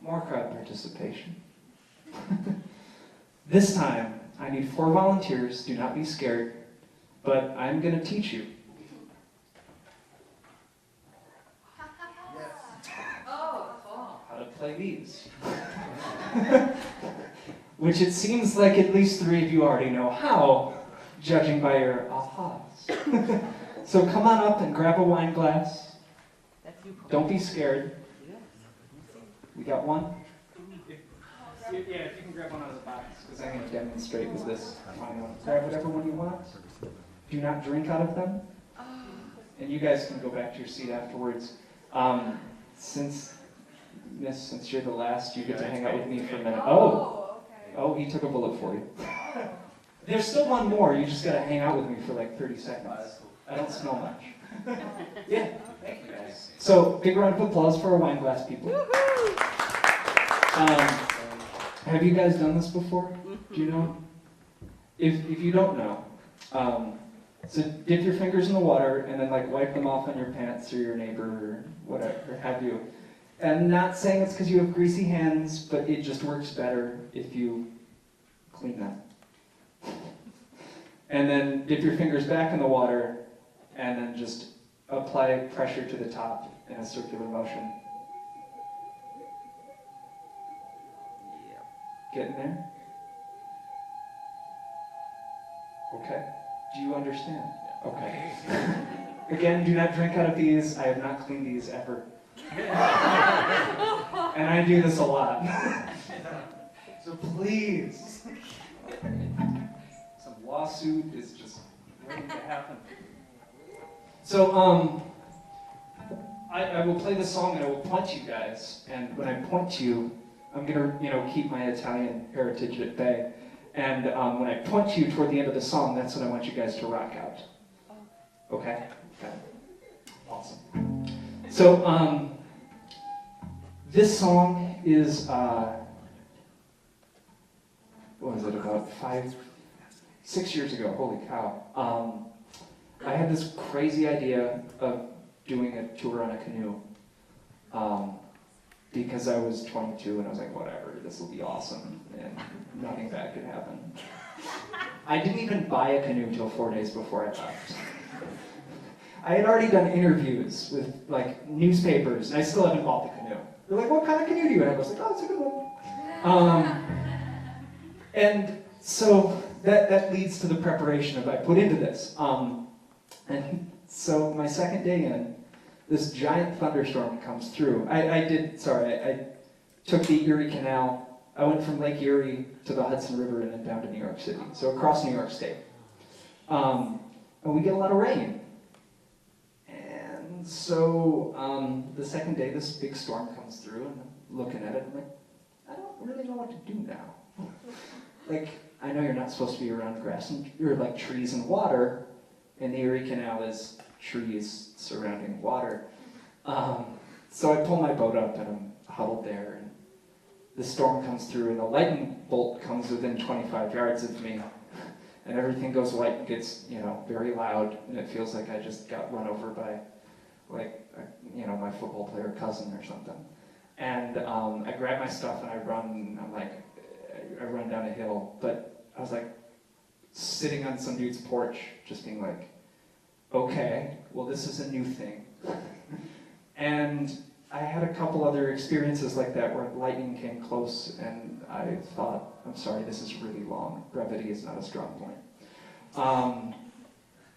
More crowd participation. This time, I need 4 volunteers. Do not be scared, but I'm going to teach you. How to play these. Which it seems like at least 3 of you already know how, judging by your ahas. So come on up and grab a wine glass. Don't be scared. We got one? If you can grab one out of the box, because I'm going to demonstrate with this wine one. Grab whatever one you want. Do not drink out of them. And you guys can go back to your seat afterwards. Since you're the last, you get to hang out with me for a minute. Oh, he took a bullet for you. There's still one more. You just got to hang out with me for like 30 seconds. I don't smell much. Yeah, thank you guys. So, big round of applause for our wine glass people. Have you guys done this before? Do you know? If you don't know, so dip your fingers in the water and then like wipe them off on your pants or your neighbor or whatever have you. I'm not saying it's because you have greasy hands, but it just works better if you clean them. And then dip your fingers back in the water and then just apply pressure to the top in a circular motion. Getting there? Okay. Do you understand? Okay. Again, do not drink out of these. I have not cleaned these ever. And I do this a lot. So please. Some lawsuit is just waiting to happen. So, I will play the song and I will point to you guys. And when I point to you, I'm gonna, keep my Italian heritage at bay. And when I point to you toward the end of the song, that's when I want you guys to rock out. Okay? Okay. Awesome. So, this song is, what was it, about 6 years ago, holy cow. I had this crazy idea of doing a tour on a canoe. Because I was 22 and I was like, whatever, this will be awesome, and nothing bad could happen. I didn't even buy a canoe until 4 days before I left. I had already done interviews with like newspapers, and I still haven't bought the canoe. They're like, what kind of canoe do you have? I was like, oh, it's a good one. And so that leads to the preparation that I put into this. And so my second day in, this giant thunderstorm comes through. I took the Erie Canal. I went from Lake Erie to the Hudson River and then down to New York City, so across New York State. And we get a lot of rain. And so the second day, this big storm comes through, and I'm looking at it, and I'm like, I don't really know what to do now. Like, I know you're not supposed to be around grass or like trees and water, and the Erie Canal is trees surrounding water. So I pull my boat up and I'm huddled there, and the storm comes through and a lightning bolt comes within 25 yards of me, and everything goes white and gets, very loud, and it feels like I just got run over by my football player cousin or something. And I grab my stuff and I run down a hill, but I was like sitting on some dude's porch just being like, okay, well, this is a new thing. And I had a couple other experiences like that where lightning came close and I thought, I'm sorry, this is really long. Brevity is not a strong point.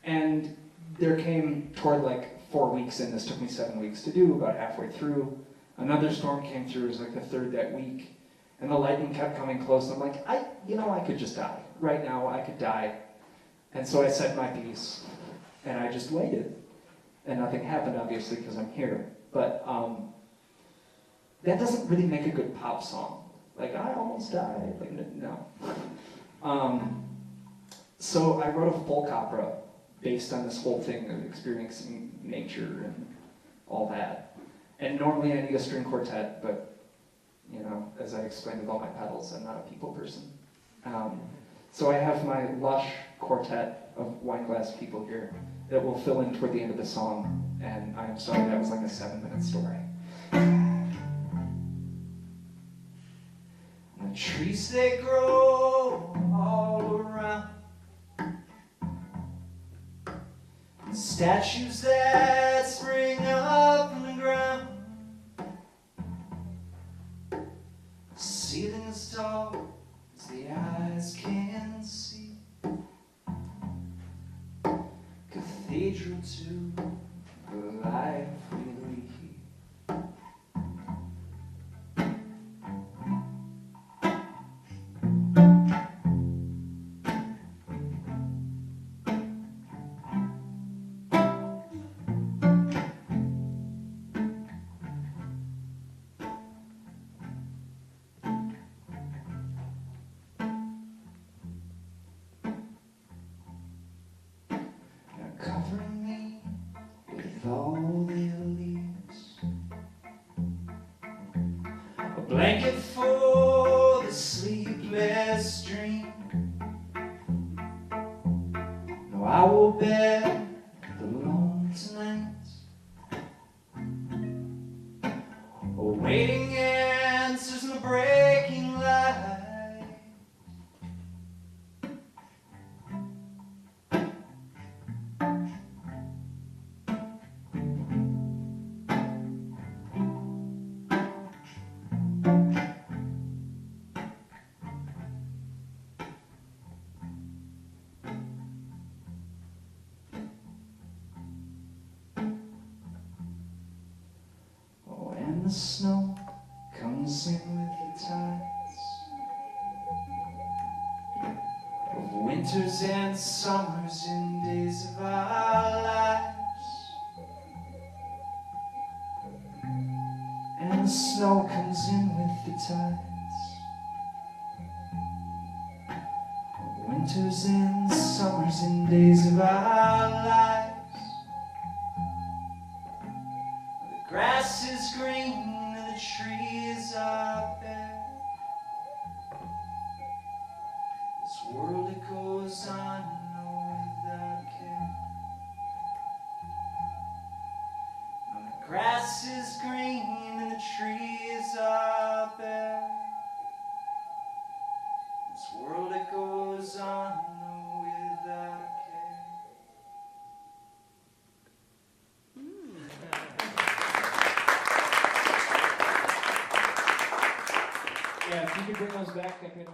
And there came toward like 4 weeks in, this took me 7 weeks to do, about halfway through. Another storm came through, it was like the third that week. And the lightning kept coming close. And I'm like, I could just die. Right now, I could die. And so I said my piece. And I just waited. And nothing happened, obviously, because I'm here. But that doesn't really make a good pop song. Like, I almost died. Like, no. So I wrote a folk opera based on this whole thing of experiencing nature and all that. And normally I need a string quartet, but, as I explained with all my pedals, I'm not a people person. So I have my lush quartet of wine glass people here that will fill in toward the end of the song, and I'm sorry that was like a 7-minute story. trees they grow all around, and statues that spring up from the ground. The ceiling is tall as the eyes can see, cathedral to the life we lead. Covering me with all their leaves, a blanket for the sleepless dream. No, I will bear the load tonight, awaiting answers in the breaking light. And the snow comes in with the tides of winters and summers and days of our lives. And the snow comes in with the tides of winters and summers and days of our lives. The grass is green and the trees are bare. This world, it goes on, no, without care. Now the grass is green and the trees are bare. This world, it goes on, no, without care. Yeah, if you could bring those back, I could.